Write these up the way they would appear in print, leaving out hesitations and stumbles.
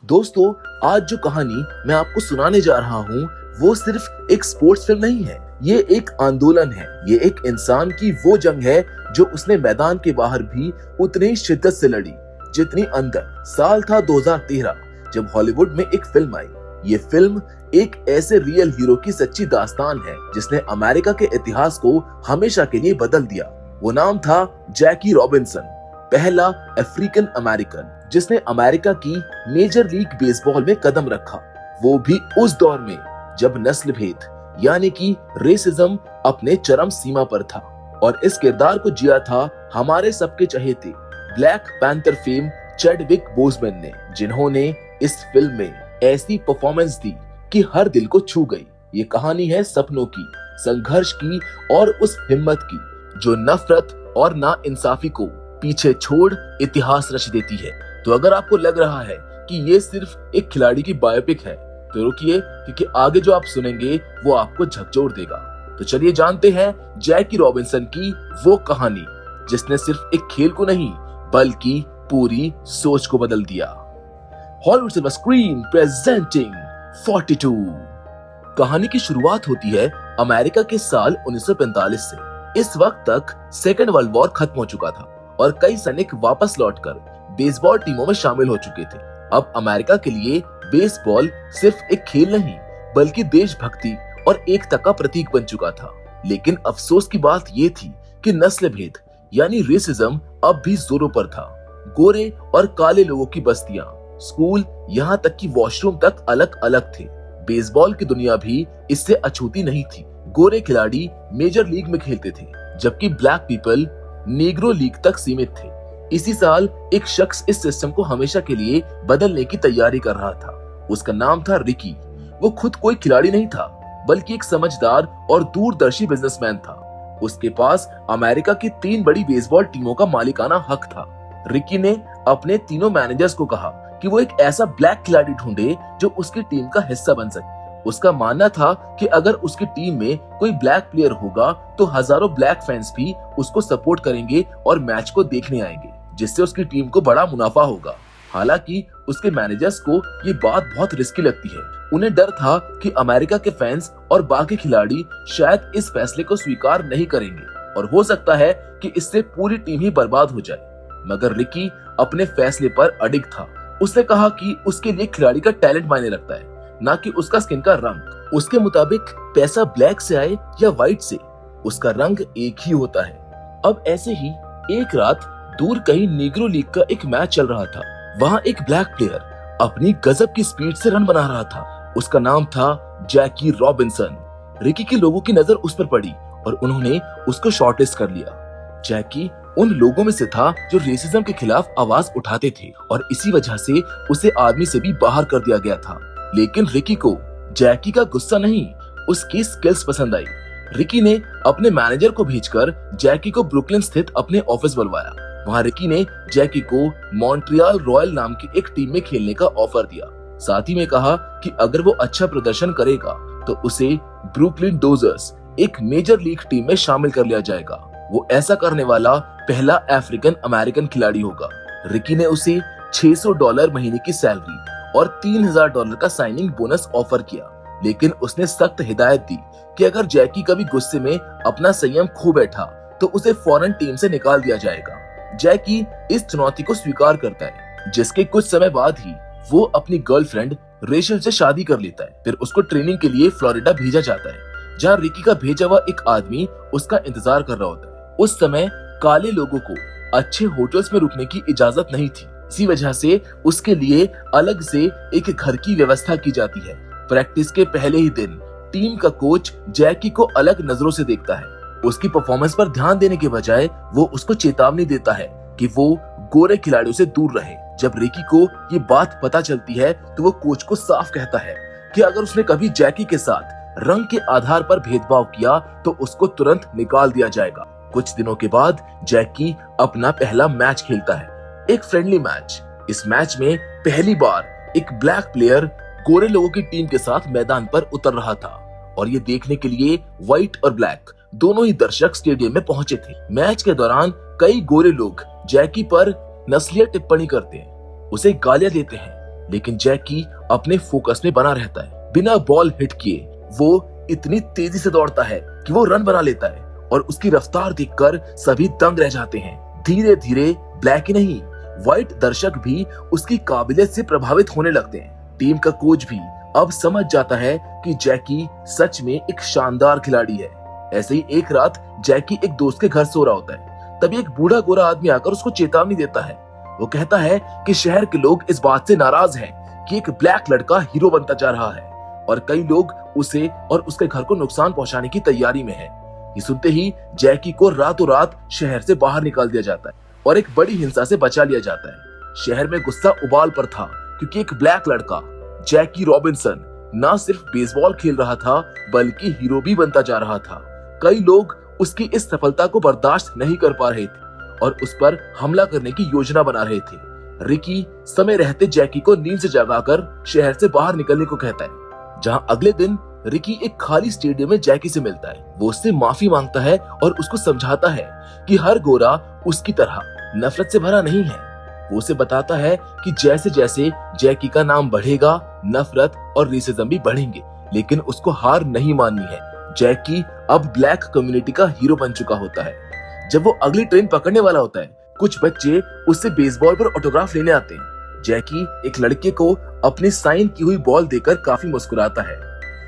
दोस्तों, आज जो कहानी मैं आपको सुनाने जा रहा हूँ वो सिर्फ एक स्पोर्ट्स फिल्म नहीं है। ये एक आंदोलन है। ये एक इंसान की वो जंग है जो उसने मैदान के बाहर भी उतनी ही शिद्दत से लड़ी जितनी अंदर। साल था 2013 जब हॉलीवुड में एक फिल्म आई। ये फिल्म एक ऐसे रियल हीरो की सच्ची दास्तान है जिसने अमेरिका के इतिहास को हमेशा के लिए बदल दिया। वो नाम था जैकी रॉबिन्सन, पहला अफ्रीकन अमेरिकन जिसने अमेरिका की मेजर लीग बेसबॉल में कदम रखा, वो भी उस दौर में जब नस्ल भेद यानी कि रेसिज्म अपने चरम सीमा पर था। और इस किरदार को जिया था हमारे सबके चहेते Black Panther fame Chadwick Boseman ने, जिन्होंने इस फिल्म में ऐसी परफॉर्मेंस दी कि हर दिल को छू गई। ये कहानी है सपनों की, संघर्ष की और उस हिम्मत की जो नफरत और नाइंसाफी को पीछे छोड़ इतिहास रच देती है। तो अगर आपको लग रहा है कि ये सिर्फ एक खिलाड़ी की बायोपिक है तो रुकिए, क्योंकि आगे जो आप सुनेंगे वो आपको झकझोर देगा। तो चलिए जानते हैं जैकी रॉबिन्सन की वो कहानी जिसने सिर्फ एक खेल को नहीं बल्कि पूरी सोच को बदल दिया। Hollywood silver screen presenting 42। कहानी की शुरुआत होती है अमेरिका के साल 1945 से। इस वक्त तक सेकेंड वर्ल्ड वॉर खत्म हो चुका था और कई सैनिक वापस लौटकर बेसबॉल टीमों में शामिल हो चुके थे। अब अमेरिका के लिए बेसबॉल सिर्फ एक खेल नहीं बल्कि देशभक्ति और एकता का प्रतीक बन चुका था। लेकिन अफसोस की बात ये थी कि नस्ल भेद यानी रेसिज्म अब भी जोरों पर था। गोरे और काले लोगों की बस्तियां, स्कूल, यहाँ तक कि वॉशरूम तक अलग अलग थे। बेसबॉल की दुनिया भी इससे अछूती नहीं थी। गोरे खिलाड़ी मेजर लीग में खेलते थे जबकि ब्लैक पीपल नेग्रो लीग तक सीमित थे। इसी साल एक शख्स इस सिस्टम को हमेशा के लिए बदलने की तैयारी कर रहा था। उसका नाम था रिकी। वो खुद कोई खिलाड़ी नहीं था बल्कि एक समझदार और दूरदर्शी बिजनेसमैन था। उसके पास अमेरिका की 3 बड़ी बेसबॉल टीमों का मालिकाना हक था। रिकी ने अपने तीनों मैनेजर्स को कहा कि वो एक ऐसा ब्लैक खिलाड़ी ढूंढे जो उसकी टीम का हिस्सा बन सके। उसका मानना था कि अगर उसकी टीम में कोई ब्लैक प्लेयर होगा तो हजारों ब्लैक फैंस भी उसको सपोर्ट करेंगे और मैच को देखने आएंगे, जिससे उसकी टीम को बड़ा मुनाफा होगा। हालांकि उसके मैनेजर्स को ये बात बहुत रिस्की लगती है। उन्हें डर था कि अमेरिका के फैंस और बाकी खिलाड़ी शायद इस फैसले को स्वीकार नहीं करेंगे और हो सकता है कि इससे पूरी टीम ही बर्बाद हो जाए। मगर रिकी अपने फैसले पर अडिग था। उसने कहा कि उसके लिए खिलाड़ी का टैलेंट मायने रखता है, ना कि उसका स्किन का रंग। उसके मुताबिक पैसा ब्लैक से आए या व्हाइट से, उसका रंग एक ही होता है। अब ऐसे ही एक रात दूर कहीं नेग्रो लीग का एक मैच चल रहा था। वहाँ एक ब्लैक प्लेयर अपनी गजब की स्पीड से रन बना रहा था। उसका नाम था जैकी रॉबिन्सन। रिकी के लोगों की नजर उस पर पड़ी और उन्होंने उसको शॉर्टलिस्ट कर लिया। जैकी उन लोगों में से था जो रेसिज्म के खिलाफ आवाज उठाते थे और इसी वजह से उसे आर्मी से भी बाहर कर दिया गया था। लेकिन रिकी को जैकी का गुस्सा नहीं, उसकी स्किल्स पसंद आई। रिकी ने अपने मैनेजर को भेजकर जैकी को ब्रुकलिन स्थित अपने ऑफिस बुलवाया। वहाँ रिकी ने जैकी को मॉन्ट्रियल रॉयल नाम की एक टीम में खेलने का ऑफर दिया। साथ ही में कहा कि अगर वो अच्छा प्रदर्शन करेगा तो उसे ब्रुकलिन डोजर्स, एक मेजर लीग टीम में शामिल कर लिया जाएगा। वो ऐसा करने वाला पहला अफ्रीकन अमेरिकन खिलाड़ी होगा। रिकी ने उसे $600 महीने की सैलरी और $3000 का साइनिंग बोनस ऑफर किया, लेकिन उसने सख्त हिदायत दी कि अगर जैकी कभी गुस्से में अपना संयम खो बैठा तो उसे फौरन टीम से निकाल दिया जाएगा। जैकी इस चुनौती को स्वीकार करता है, जिसके कुछ समय बाद ही वो अपनी गर्लफ्रेंड रेशल से शादी कर लेता है। फिर उसको ट्रेनिंग के लिए फ्लोरिडा भेजा जाता है, जहाँ रिकी का भेजा हुआ एक आदमी उसका इंतजार कर रहा होता है। उस समय काले लोगों को अच्छे होटल्स में रुकने की इजाजत नहीं थी, इसी वजह से उसके लिए अलग से एक घर की व्यवस्था की जाती है। प्रैक्टिस के पहले ही दिन टीम का कोच जैकी को अलग नजरों से देखता है। उसकी परफॉर्मेंस पर ध्यान देने के बजाय वो उसको चेतावनी देता है कि वो गोरे खिलाड़ियों से दूर रहे। जब रिकी को ये बात पता चलती है तो वो कोच को साफ कहता है कि अगर उसने कभी जैकी के साथ रंग के आधार पर भेदभाव किया तो उसको तुरंत निकाल दिया जाएगा। कुछ दिनों के बाद जैकी अपना पहला मैच खेलता है, एक फ्रेंडली मैच। इस मैच में पहली बार एक ब्लैक प्लेयर गोरे लोगों की टीम के साथ मैदान पर उतर रहा था और ये देखने के लिए व्हाइट और ब्लैक दोनों ही दर्शक स्टेडियम में पहुंचे थे। मैच के दौरान कई गोरे लोग जैकी पर नस्लीय टिप्पणी करते हैं, उसे गालियां देते हैं, लेकिन जैकी अपने फोकस में बना रहता है। बिना बॉल हिट किए वो इतनी तेजी से दौड़ता है कि वो रन बना लेता है और उसकी रफ्तार देखकर सभी दंग रह जाते हैं। धीरे धीरे ब्लैक ही नहीं, व्हाइट दर्शक भी उसकी काबिलियत से प्रभावित होने लगते हैं। टीम का कोच भी अब समझ जाता है कि जैकी सच में एक शानदार खिलाड़ी है। ऐसे ही एक रात जैकी एक दोस्त के घर सो रहा होता है। तभी एक बूढ़ा गोरा आदमी आकर उसको चेतावनी देता है। वो कहता है कि शहर के लोग इस बात से नाराज हैं कि एक ब्लैक लड़का हीरो बनता जा रहा है और कई लोग उसे और उसके घर को नुकसान पहुंचाने की तैयारी में हैं। ये सुनते ही जैकी को रातों रात शहर से बाहर निकाल दिया जाता है और एक बड़ी हिंसा से बचा लिया जाता है। शहर में गुस्सा उबाल पर था क्योंकि एक ब्लैक लड़का जैकी रॉबिन्सन न सिर्फ बेसबॉल खेल रहा था बल्कि हीरो भी बनता जा रहा था। कई लोग उसकी इस सफलता को बर्दाश्त नहीं कर पा रहे थे और उस पर हमला करने की योजना बना रहे थे। रिकी समय रहते जैकी को नींद से जगाकर शहर से बाहर निकलने को कहता है, जहां अगले दिन रिकी एक खाली स्टेडियम में जैकी से मिलता है। वो उससे माफी मांगता है और उसको समझाता है कि हर गोरा उसकी तरह नफरत से भरा नहीं है। वो उसे बताता है कि जैसे जैसे जैकी का नाम बढ़ेगा नफरत और रेसिज्म भी बढ़ेंगे, लेकिन उसको हार नहीं माननी है। जैकी अब ब्लैक कम्युनिटी का हीरो बन चुका होता है। जब वो अगली ट्रेन पकड़ने वाला होता है, कुछ बच्चे उससे बेसबॉल पर ऑटोग्राफ लेने आते हैं। जैकी एक लड़के को अपनी साइन की हुई बॉल देकर काफी मुस्कुराता है।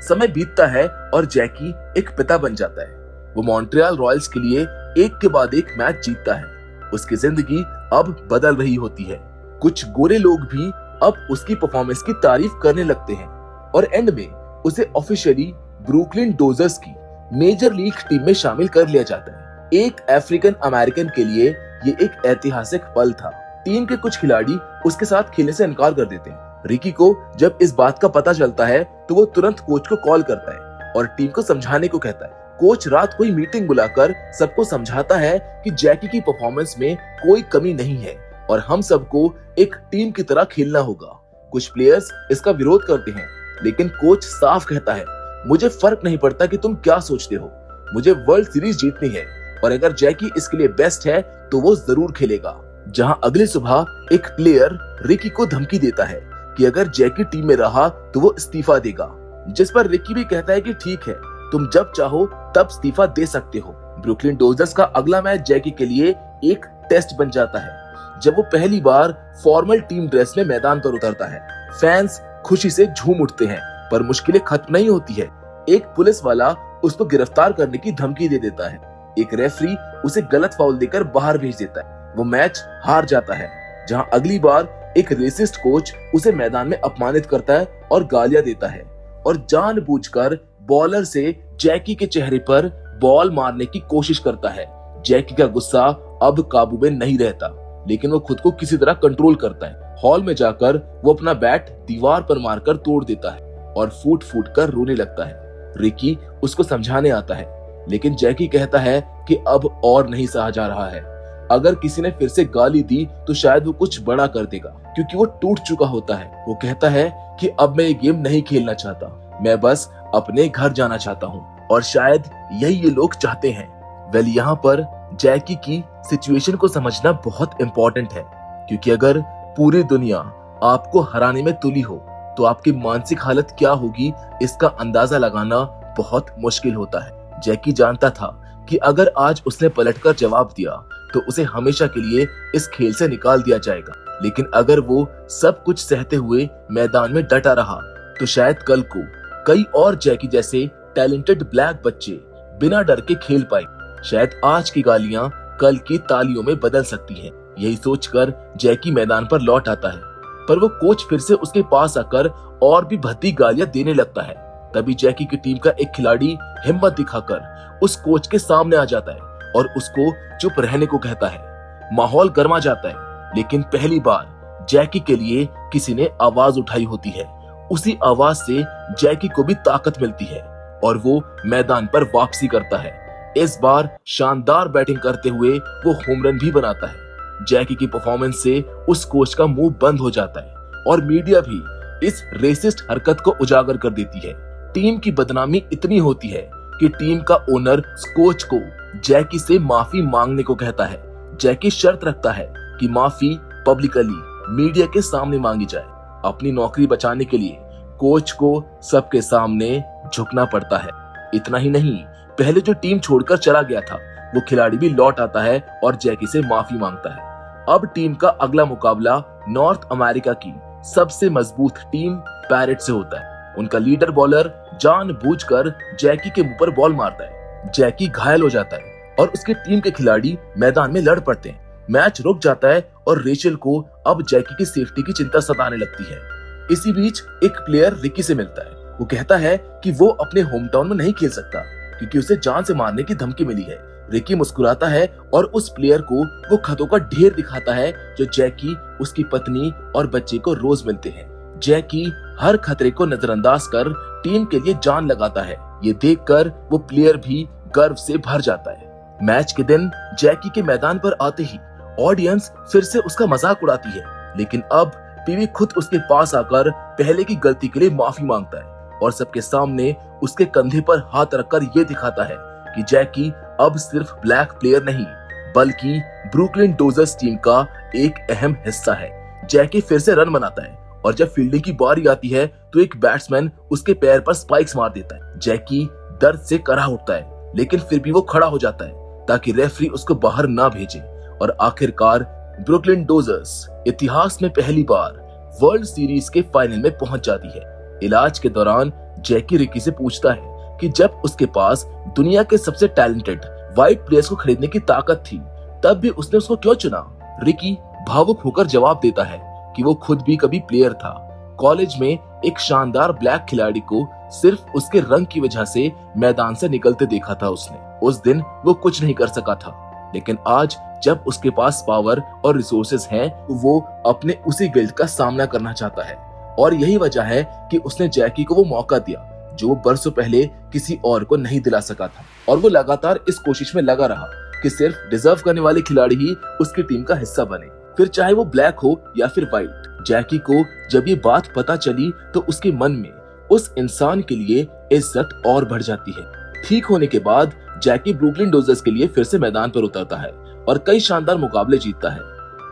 समय बीतता है और जैकी एक पिता बन जाता है। वो मॉन्ट्रियल रॉयल्स के लिए एक के बाद एक मैच जीतता है। उसकी जिंदगी अब बदल रही होती है। कुछ गोरे लोग भी अब उसकी परफॉर्मेंस की तारीफ करने लगते हैं और एंड में उसे ऑफिशियली ब्रुकलिन डोजर्स की मेजर लीग टीम में शामिल कर लिया जाता है। एक अफ्रीकन अमेरिकन के लिए ये एक ऐतिहासिक पल था। टीम के कुछ खिलाड़ी उसके साथ खेलने से इनकार कर देते हैं। रिकी को जब इस बात का पता चलता है तो वो तुरंत कोच को कॉल करता है और टीम को समझाने को कहता है। कोच रात कोई मीटिंग बुलाकर सबको समझाता है कि जैकी की परफॉर्मेंस में कोई कमी नहीं है और हम सबको एक टीम की तरह खेलना होगा। कुछ प्लेयर्स इसका विरोध करते हैं, लेकिन कोच साफ कहता है, मुझे फर्क नहीं पड़ता कि तुम क्या सोचते हो, मुझे वर्ल्ड सीरीज जीतनी है और अगर जैकी इसके लिए बेस्ट है तो वो जरूर खेलेगा। जहां अगली सुबह एक प्लेयर रिकी को धमकी देता है कि अगर जैकी टीम में रहा तो वो इस्तीफा देगा, जिस पर रिकी भी कहता है कि ठीक है, तुम जब चाहो तब इस्तीफा दे सकते हो। ब्रुकलिन डोजर्स का अगला मैच जैकी के लिए एक टेस्ट बन जाता है जब वो पहली बार फॉर्मल टीम ड्रेस में मैदान पर उतरता है। फैंस खुशी से झूम उठते हैं, पर मुश्किलें खत्म नहीं होती है। एक पुलिस वाला उसको गिरफ्तार करने की धमकी दे देता है। एक रेफरी उसे गलत फाउल देकर बाहर भेज देता है। वो मैच हार जाता है। जहां अगली बार एक रेसिस्ट कोच उसे मैदान में अपमानित करता है और गालियां देता है और जानबूझकर बॉलर से जैकी के चेहरे पर बॉल मारने की कोशिश करता है। जैकी का गुस्सा अब काबू में नहीं रहता, लेकिन वो खुद को किसी तरह कंट्रोल करता है। हॉल में जाकर वो अपना बैट दीवार पर मारकर तोड़ देता है और फूट फूट कर रोने लगता है। रिकी उसको समझाने आता है, लेकिन जैकी कहता है कि अब और नहीं सहा जा रहा है। अगर किसी ने फिर से गाली दी तो शायद वो कुछ बड़ा कर देगा, क्योंकि वो टूट चुका होता है। वो कहता है कि अब मैं ये गेम नहीं खेलना चाहता, मैं बस अपने घर जाना चाहता हूँ और शायद यही ये लोग चाहते हैं। वेल, यहाँ पर जैकी की सिचुएशन को समझना बहुत इंपॉर्टेंट है, क्योंकि अगर पूरी दुनिया आपको हराने में तुली हो तो आपकी मानसिक हालत क्या होगी इसका अंदाजा लगाना बहुत मुश्किल होता है। जैकी जानता था कि अगर आज उसने पलटकर जवाब दिया तो उसे हमेशा के लिए इस खेल से निकाल दिया जाएगा, लेकिन अगर वो सब कुछ सहते हुए मैदान में डटा रहा तो शायद कल को कई और जैकी जैसे टैलेंटेड ब्लैक बच्चे बिना डर के खेल पाए। शायद आज की गालियां कल की तालियों में बदल सकती हैं। यही सोचकर जैकी मैदान पर लौट आता है, पर वो कोच फिर से उसके पास आकर और भी भद्दी गालियां देने लगता है। तभी जैकी की टीम का एक खिलाड़ी हिम्मत दिखाकर उस कोच के सामने आ जाता है और उसको चुप रहने को कहता है। माहौल गर्मा जाता है, लेकिन पहली बार जैकी के लिए किसी ने आवाज उठाई होती है। उसी आवाज से जैकी को भी ताकत मिलती है और वो मैदान पर वापसी करता है। इस बार शानदार बैटिंग करते हुए वो होम रन भी बनाता है। जैकी की परफॉर्मेंस से उस कोच का मुंह बंद हो जाता है और मीडिया भी इस रेसिस्ट हरकत को उजागर कर देती है। टीम की बदनामी इतनी होती है कि टीम का ओनर कोच को जैकी से माफी मांगने को कहता है। जैकी शर्त रखता है कि माफी पब्लिकली मीडिया के सामने मांगी जाए। अपनी नौकरी बचाने के लिए कोच को सबके सामने झुकना पड़ता है। इतना ही नहीं, पहले जो टीम छोड़कर चला गया था वो खिलाड़ी भी लौट आता है और जैकी से माफी मांगता है। अब टीम का अगला मुकाबला नॉर्थ अमेरिका की सबसे मजबूत टीम पैरेट से होता है। उनका लीडर बॉलर जानबूझकर जैकी के मुंह पर बॉल मारता है। जैकी घायल हो जाता है और उसके टीम के खिलाड़ी मैदान में लड़ पड़ते हैं। मैच रुक जाता है और रेचल को अब जैकी की सेफ्टी की चिंता सताने लगती है। इसी बीच एक प्लेयर रिकी से मिलता है। वो कहता है कि वो अपने होम टाउन में नहीं खेल सकता क्योंकि उसे जान से मारने की धमकी मिली है। रिकी मुस्कुराता है और उस प्लेयर को वो खतों का ढेर दिखाता है जो जैकी, उसकी पत्नी और बच्चे को रोज मिलते हैं। जैकी हर खतरे को नजरअंदाज कर टीम के लिए जान लगाता है। ये देखकर वो प्लेयर भी गर्व से भर जाता है। मैच के दिन जैकी के मैदान पर आते ही ऑडियंस फिर से उसका मजाक उड़ाती है, लेकिन अब पीवी खुद उसके पास आकर पहले की गलती के लिए माफी मांगता है और सबके सामने उसके कंधे पर हाथ रखकर ये दिखाता है कि जैकी अब सिर्फ ब्लैक प्लेयर नहीं बल्कि ब्रुकलिन डोजर्स टीम का एक अहम हिस्सा है। जैकी फिर से रन बनाता है और जब फील्डिंग की बारी आती है तो एक बैट्समैन उसके पैर पर स्पाइक्स मार देता है। जैकी दर्द से कराह उठता है, लेकिन फिर भी वो खड़ा हो जाता है ताकि रेफरी उसको बाहर ना भेजे और आखिरकार ब्रुकलिन डोजर्स इतिहास में पहली बार वर्ल्ड सीरीज के फाइनल में पहुंच जाती है। इलाज के दौरान जैकी रिकी से पूछता है कि जब उसके पास दुनिया के सबसे टैलेंटेड व्हाइट प्लेयर्स को खरीदने की ताकत थी तब भी उसने उसको क्यों चुना। रिकी भावुक होकर जवाब देता है कि वो खुद भी कभी प्लेयर था। कॉलेज में एक शानदार ब्लैक खिलाड़ी को सिर्फ उसके रंग की वजह से मैदान से निकलते देखा था उसने। उस दिन वो कुछ नहीं कर सका था, लेकिन आज जब उसके पास पावर और रिसोर्सेज हैं, वो अपने उसी गिल्ट का सामना करना चाहता है। और यही वजह है कि उसने जैकी को वो मौका दिया जो वो बरसों पहले किसी और को नहीं दिला सका था। और वो लगातार इस कोशिश में लगा रहा कि सिर्फ डिजर्व करने वाले खिलाड़ी ही उसकी टीम का हिस्सा बने, फिर चाहे वो ब्लैक हो या फिर व्हाइट। जैकी को जब ये बात पता चली तो उसके मन में उस इंसान के लिए इज्जत और बढ़ जाती है। ठीक होने के बाद जैकी ब्रुकलिन डोजर्स के लिए फिर से मैदान पर उतरता है और कई शानदार मुकाबले जीतता है।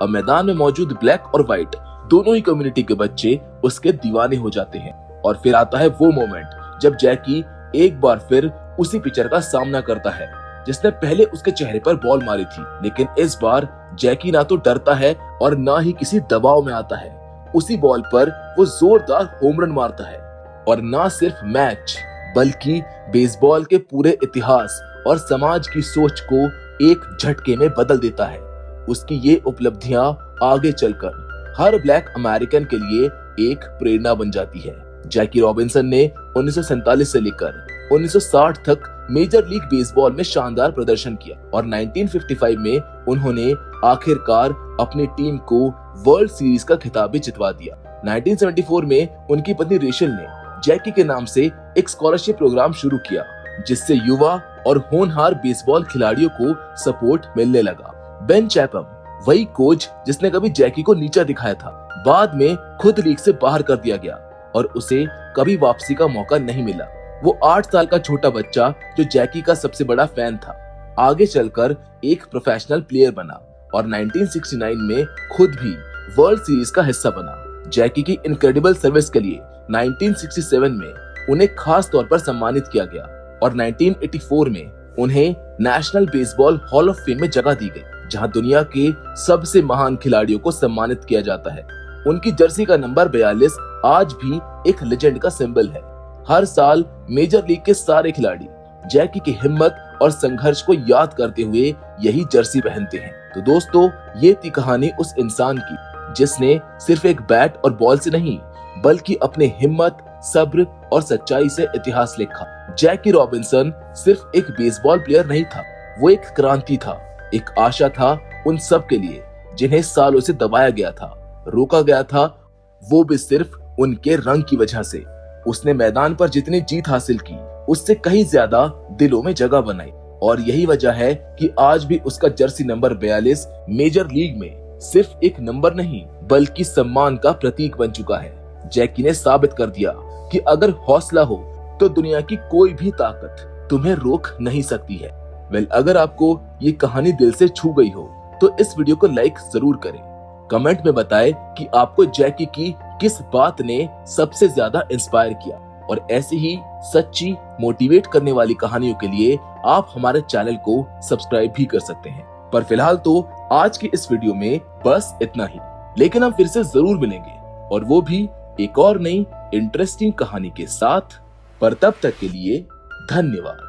अब मैदान में मौजूद ब्लैक और व्हाइट दोनों ही कम्युनिटी के बच्चे उसके दीवाने हो जाते हैं। और फिर आता है वो मोमेंट जब जैकी एक बार फिर उसी पिचर का सामना करता है जिसने पहले उसके चेहरे पर बॉल मारी थी, लेकिन इस बार जैकी ना तो डरता है और ना ही किसी दबाव में आता है। उसी बॉल पर वो जोरदार होम रन मारता है और ना सिर्फ मैच बल्कि बेसबॉल के पूरे इतिहास और समाज की सोच को एक झटके में बदल देता है। उसकी ये उपलब्धियां आगे चलकर हर ब्लैक अमेरिकन के लिए एक प्रेरणा बन जाती है। जैकी रॉबिन्सन ने 1947 से लेकर 1960 तक मेजर लीग बेसबॉल में शानदार प्रदर्शन किया और 1955 में उन्होंने आखिरकार अपनी टीम को वर्ल्ड सीरीज का खिताब भी जितवा दिया। 1974 में उनकी पत्नी रेचल ने जैकी के नाम से एक स्कॉलरशिप प्रोग्राम शुरू किया जिससे युवा और होनहार बेसबॉल खिलाड़ियों को सपोर्ट मिलने लगा। बेन चैपम, वही कोच जिसने कभी जैकी को नीचा दिखाया था, बाद में खुद लीग से बाहर कर दिया गया और उसे कभी वापसी का मौका नहीं मिला। वो 8 साल का छोटा बच्चा जो जैकी का सबसे बड़ा फैन था, आगे चलकर एक प्रोफेशनल प्लेयर बना और 1969 में खुद भी वर्ल्ड सीरीज का हिस्सा बना। जैकी की इनक्रेडिबल सर्विस के लिए 1967 में उन्हें खास तौर पर सम्मानित किया गया और 1984 में उन्हें national baseball hall of fame में जगह दी गई, जहां दुनिया के सबसे महान खिलाड़ियों को सम्मानित किया जाता है। उनकी जर्सी का नंबर 42 आज भी एक लेजेंड का सिंबल है। हर साल मेजर लीग के सारे खिलाड़ी जैकी की हिम्मत और संघर्ष को याद करते हुए यही जर्सी पहनते हैं। तो दोस्तों, ये थी कहानी उस इंसान की जिसने सिर्फ एक बैट और बॉल से नहीं बल्कि अपने हिम्मत, सब्र और सच्चाई से इतिहास लिखा। जैकी रॉबिन्सन सिर्फ एक बेसबॉल प्लेयर नहीं था, वो एक क्रांति था, एक आशा था उन सब के लिए जिन्हें सालों से दबाया गया था, रोका गया था, वो भी सिर्फ उनके रंग की वजह से। उसने मैदान पर जितनी जीत हासिल की उससे कहीं ज्यादा दिलों में जगह बनाई और यही वजह है कि आज भी उसका जर्सी नंबर 42 मेजर लीग में सिर्फ एक नंबर नहीं बल्कि सम्मान का प्रतीक बन चुका है। जैकी ने साबित कर दिया कि अगर हौसला हो तो दुनिया की कोई भी ताकत तुम्हें रोक नहीं सकती है। अगर आपको ये कहानी दिल से छू गई हो तो इस वीडियो को लाइक जरूर करें। कमेंट में बताएं कि आपको जैकी की किस बात ने सबसे ज्यादा इंस्पायर किया। और ऐसी ही सच्ची मोटिवेट करने वाली कहानियों के लिए आप हमारे चैनल को सब्सक्राइब भी कर सकते हैं। पर फिलहाल तो आज की इस वीडियो में बस इतना ही, लेकिन हम फिर से जरूर मिलेंगे, और वो भी एक और नई इंटरेस्टिंग कहानी के साथ। पर तब तक के लिए धन्यवाद।